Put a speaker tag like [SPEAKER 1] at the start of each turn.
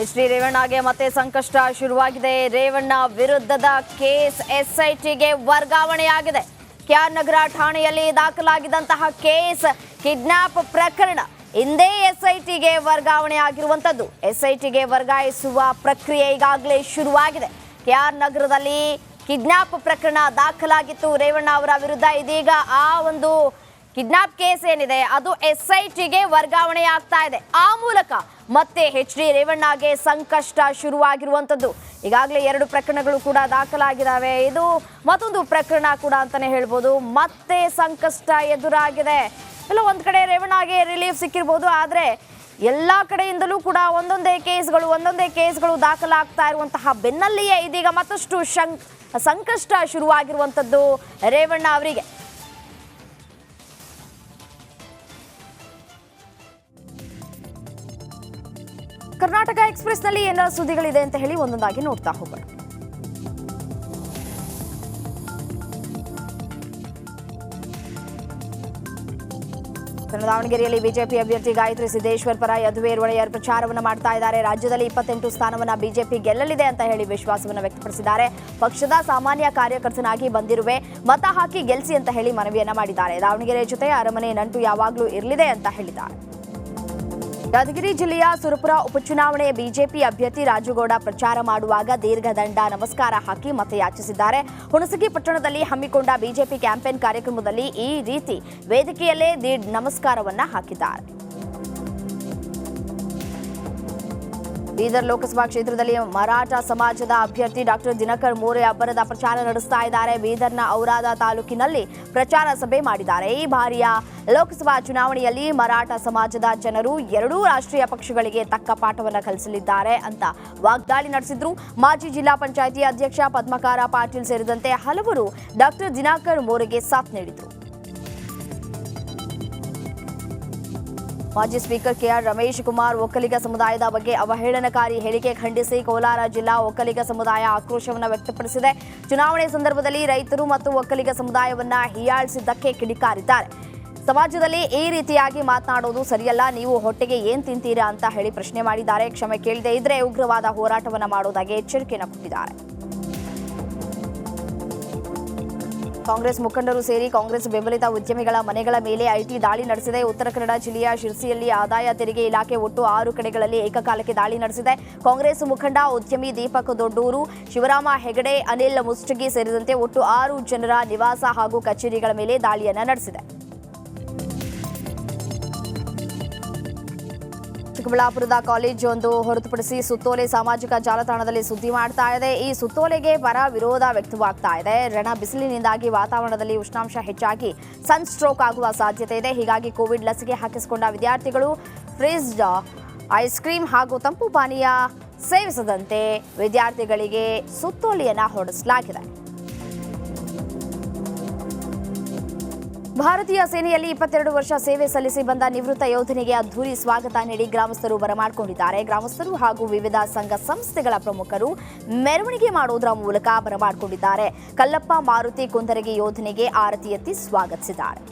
[SPEAKER 1] ಶ್ರೀ ರೇವಣ್ಣಗೆ ಮತ್ತೆ ಸಂಕಷ್ಟ ಶುರುವಾಗಿದೆ. ರೇವಣ್ಣ ವಿರುದ್ಧದ ಕೇಸ್ ಎಸ್ಐಟಿಗೆ ವರ್ಗಾವಣೆಯಾಗಿದೆ. ಕೆಆರ್ ನಗರ ಠಾಣೆಯಲ್ಲಿ ದಾಖಲಾಗಿದ್ದಂತಹ ಕೇಸ್ ಕಿಡ್ನಾಪ್ ಪ್ರಕರಣ ಇಂದೇ ಎಸ್ಐಟಿಗೆ ವರ್ಗಾವಣೆ ಆಗಿರುವಂತದ್ದು. ಎಸ್ಐಟಿಗೆ ವರ್ಗಾಯಿಸುವ ಪ್ರಕ್ರಿಯೆ ಈಗಾಗಲೇ ಶುರುವಾಗಿದೆ. ಕೆಆರ್ ನಗರದಲ್ಲಿ ಕಿಡ್ನಾಪ್ ಪ್ರಕರಣ ದಾಖಲಾಗಿತ್ತು ರೇವಣ್ಣ ಅವರ ವಿರುದ್ಧ. ಇದೀಗ ಆ ಒಂದು ಕಿಡ್ನಾಪ್ ಕೇಸ್ ಏನಿದೆ ಅದು ಎಸ್ಐಟಿಗೆ ವರ್ಗಾವಣೆ ಆಗ್ತಾ ಇದೆ. ಆ ಮೂಲಕ ಮತ್ತೆ ಡಿ ರೇವಣ್ಣಗೆ ಸಂಕಷ್ಟ ಶುರುವಾಗಿರುವಂತದ್ದು. ಈಗಾಗಲೇ 2 ಪ್ರಕರಣಗಳು ಕೂಡ ದಾಖಲಾಗಿದ್ದಾವೆ. ಇದು ಮತ್ತೊಂದು ಪ್ರಕರಣ ಕೂಡ ಅಂತಾನೆ ಹೇಳ್ಬೋದು. ಮತ್ತೆ ಸಂಕಷ್ಟ ಎದುರಾಗಿದೆ. ಎಲ್ಲ ಒಂದ್ ಕಡೆ ರೇವಣ್ಣಗೆ ರಿಲೀಫ್ ಸಿಕ್ಕಿರಬಹುದು, ಆದ್ರೆ ಎಲ್ಲಾ ಕಡೆಯಿಂದಲೂ ಕೂಡ ಒಂದೊಂದೇ ಕೇಸ್ಗಳು ದಾಖಲಾಗ್ತಾ ಇರುವಂತಹ ಬೆನ್ನಲ್ಲಿಯೇ ಇದೀಗ ಮತ್ತಷ್ಟು ಸಂಕಷ್ಟ ಶುರುವಾಗಿರುವಂತದ್ದು ರೇವಣ್ಣ ಅವರಿಗೆ. ಕರ್ನಾಟಕ ಎಕ್ಸ್‌ಪ್ರೆಸ್ ನಲ್ಲಿ ಏನೆಲ್ಲ ಸುದ್ದಿಗಳಿದೆ ಅಂತ ಹೇಳಿ ಒಂದೊಂದಾಗಿ ನೋಡ್ತಾ ಹೋಗೋಣ. ದಾವಣಗೆರೆಯಲ್ಲಿ ಬಿಜೆಪಿ ಅಭ್ಯರ್ಥಿ ಗಾಯತ್ರಿ ಸಿದ್ದೇಶ್ವರ್ ಪರ ಯದುವೀರ್ ಒಡೆಯರ್ ಪ್ರಚಾರವನ್ನು ಮಾಡ್ತಾ ಇದ್ದಾರೆ. ರಾಜ್ಯದಲ್ಲಿ 28 ಸ್ಥಾನವನ್ನ ಬಿಜೆಪಿ ಗೆಲ್ಲಲಿದೆ ಅಂತ ಹೇಳಿ ವಿಶ್ವಾಸವನ್ನು ವ್ಯಕ್ತಪಡಿಸಿದ್ದಾರೆ. ಪಕ್ಷದ ಸಾಮಾನ್ಯ ಕಾರ್ಯಕರ್ತನಾಗಿ ಬಂದಿರುವೆ, ಮತ ಹಾಕಿ ಗೆಲ್ಲಿಸಿ ಅಂತ ಹೇಳಿ ಮನವಿಯನ್ನ ಮಾಡಿದ್ದಾರೆ. ದಾವಣಗೆರೆ ಜೊತೆ ಅರಮನೆ ನಂಟು ಯಾವಾಗಲೂ ಇರಲಿದೆ ಅಂತ ಹೇಳಿದ್ದಾರೆ. ಯಾದಗಿರಿ ಜಿಲ್ಲೆಯ ಸುರಪುರ ಉಪಚುನಾವಣೆ ಬಿಜೆಪಿ ಅಭ್ಯರ್ಥಿ ರಾಜುಗೌಡ ಪ್ರಚಾರ ಮಾಡುವಾಗ ದೀರ್ಘದಂಡ ನಮಸ್ಕಾರ ಹಾಕಿ ಮತಯಾಚಿಸಿದ್ದಾರೆ. ಹುಣಸಗಿ ಪಟ್ಟಣದಲ್ಲಿ ಹಮ್ಮಿಕೊಂಡ ಬಿಜೆಪಿ ಕ್ಯಾಂಪೇನ್ ಕಾರ್ಯಕ್ರಮದಲ್ಲಿ ಈ ರೀತಿ ವೇದಿಕೆಯಲ್ಲೇ ನಮಸ್ಕಾರವನ್ನ ಹಾಕಿದ್ದಾರೆ. ಬೀದರ್ ಲೋಕಸಭಾ ಕ್ಷೇತ್ರದಲ್ಲಿ ಮರಾಠ ಸಮಾಜದ ಅಭ್ಯರ್ಥಿ ಡಾಕ್ಟರ್ ದಿನಕರ್ ಮೋರೆ ಅಬ್ಬರದ ಪ್ರಚಾರ ನಡೆಸ್ತಾ ಇದ್ದಾರೆ. ಬೀದರ್ನ ಔರಾದ ತಾಲೂಕಿನಲ್ಲಿ ಪ್ರಚಾರ ಸಭೆ ಮಾಡಿದ್ದಾರೆ. ಈ ಬಾರಿಯ ಲೋಕಸಭಾ ಚುನಾವಣೆಯಲ್ಲಿ ಮರಾಠ ಸಮಾಜದ ಜನರು 2 ರಾಷ್ಟ್ರೀಯ ಪಕ್ಷಗಳಿಗೆ ತಕ್ಕ ಪಾಠವನ್ನು ಕಲಿಸಲಿದ್ದಾರೆ ಅಂತ ವಾಗ್ದಾಳಿ ನಡೆಸಿದ್ರು. ಮಾಜಿ ಜಿಲ್ಲಾ ಪಂಚಾಯಿತಿ ಅಧ್ಯಕ್ಷ ಪದ್ಮಕಾರ ಪಾಟೀಲ್ ಸೇರಿದಂತೆ ಹಲವರು ಡಾಕ್ಟರ್ ದಿನಕರ್ ಮೋರೆಗೆ ಸಾಥ್ ನೀಡಿದರು. ಮಾಜಿ ಸ್ಪೀಕರ್ ಕೆಆರ್ ರಮೇಶ್ ಕುಮಾರ್ ಒಕ್ಕಲಿಗ ಸಮುದಾಯದ ಬಗ್ಗೆ ಅವಹೇಳನಕಾರಿ ಹೇಳಿಕೆ ಖಂಡಿಸಿ ಕೋಲಾರ ಜಿಲ್ಲಾ ಒಕ್ಕಲಿಗ ಸಮುದಾಯ ಆಕ್ರೋಶವನ್ನು ವ್ಯಕ್ತಪಡಿಸಿದೆ. ಚುನಾವಣೆ ಸಂದರ್ಭದಲ್ಲಿ ರೈತರು ಮತ್ತು ಒಕ್ಕಲಿಗ ಸಮುದಾಯವನ್ನ ಹೀಯಾಳಿಸಿದ್ದಕ್ಕೆ ಕಿಡಿಕಾರಿದ್ದಾರೆ. ಸಮಾಜದಲ್ಲಿ ಈ ರೀತಿಯಾಗಿ ಮಾತನಾಡೋದು ಸರಿಯಲ್ಲ, ನೀವು ಹೊಟ್ಟೆಗೆ ಏನ್ ತಿಂತೀರಾ ಅಂತ ಹೇಳಿ ಪ್ರಶ್ನೆ ಮಾಡಿದ್ದಾರೆ. ಕ್ಷಮೆ ಕೇಳದೆ ಇದ್ರೆ ಉಗ್ರವಾದ ಹೋರಾಟವನ್ನ ಮಾಡೋದಾಗಿ ಎಚ್ಚರಿಕೆಯನ್ನು ಕೊಟ್ಟಿದ್ದಾರೆ. ಕಾಂಗ್ರೆಸ್ ಮುಖಂಡರು ಸೇರಿ ಕಾಂಗ್ರೆಸ್ ಬೆಂಬಲಿತ ಉದ್ಯಮಿಗಳ ಮನೆಗಳ ಮೇಲೆ ಐಟಿ ದಾಳಿ ನಡೆಸಿದೆ. ಉತ್ತರ ಕನ್ನಡ ಜಿಲ್ಲೆಯ ಶಿರ್ಸಿಯಲ್ಲಿ ಆದಾಯ ತೆರಿಗೆ ಇಲಾಖೆ ಒಟ್ಟು 6 ಕಡೆಗಳಲ್ಲಿ ಏಕಕಾಲಕ್ಕೆ ದಾಳಿ ನಡೆಸಿದೆ. ಕಾಂಗ್ರೆಸ್ ಮುಖಂಡ ಉದ್ಯಮಿ ದೀಪಕ್ ದೊಡ್ಡೂರು, ಶಿವರಾಮ ಹೆಗಡೆ, ಅನಿಲ್ ಮುಸ್ಟಗಿ ಸೇರಿದಂತೆ ಒಟ್ಟು 6 ಜನರ ನಿವಾಸ ಹಾಗೂ ಕಚೇರಿಗಳ ಮೇಲೆ ದಾಳಿಯನ್ನ ನಡೆಸಿದೆ. ಚಿಕ್ಕಬಳ್ಳಾಪುರದ ಕಾಲೇಜ್ ಒಂದು ಹೊರತುಪಡಿಸಿ ಸುತ್ತೋಲೆ ಸಾಮಾಜಿಕ ಜಾಲತಾಣದಲ್ಲಿ ಸುದ್ದಿ ಮಾಡ್ತಾ ಇದೆ. ಈ ಸುತ್ತೋಲೆಗೆ ಪರ ವಿರೋಧ ವ್ಯಕ್ತವಾಗ್ತಾ ಇದೆ. ಬಿಸಿಲಿನಿಂದಾಗಿ ವಾತಾವರಣದಲ್ಲಿ ಉಷ್ಣಾಂಶ ಹೆಚ್ಚಾಗಿ ಸನ್ ಸ್ಟ್ರೋಕ್ ಆಗುವ ಸಾಧ್ಯತೆ ಇದೆ. ಹೀಗಾಗಿ ಕೋವಿಡ್ ಲಸಿಕೆ ಹಾಕಿಸಿಕೊಂಡ ವಿದ್ಯಾರ್ಥಿಗಳು ಫ್ರೀಜ್ಡ್ ಐಸ್ ಕ್ರೀಮ್ ಹಾಗೂ ತಂಪು ಪಾನೀಯ ಸೇವಿಸದಂತೆ ವಿದ್ಯಾರ್ಥಿಗಳಿಗೆ ಸುತ್ತೋಲೆಯನ್ನ ಹೊರಡಿಸಲಾಗಿದೆ. ಭಾರತೀಯ ಸೇನೆಯಲ್ಲಿ 22 ವರ್ಷ ಸೇವೆ ಸಲ್ಲಿಸಿ ಬಂದ ನಿವೃತ್ತ ಯೋಧನಿಗೆ ಅದ್ಧೂರಿ ಸ್ವಾಗತ ನೀಡಿ ಗ್ರಾಮಸ್ಥರು ಬರಮಾಡಿಕೊಂಡಿದ್ದಾರೆ. ಗ್ರಾಮಸ್ಥರು ಹಾಗೂ ವಿವಿಧ ಸಂಘ ಸಂಸ್ಥೆಗಳ ಪ್ರಮುಖರು ಮೆರವಣಿಗೆ ಮಾಡುವುದರ ಮೂಲಕ ಬರಮಾಡಿಕೊಂಡಿದ್ದಾರೆ. ಕಲ್ಲಪ್ಪ ಮಾರುತಿ ಕುಂದರಗಿ ಯೋಧನಿಗೆ ಆರತಿ ಎತ್ತಿ ಸ್ವಾಗತಿಸಿದ್ದಾರೆ.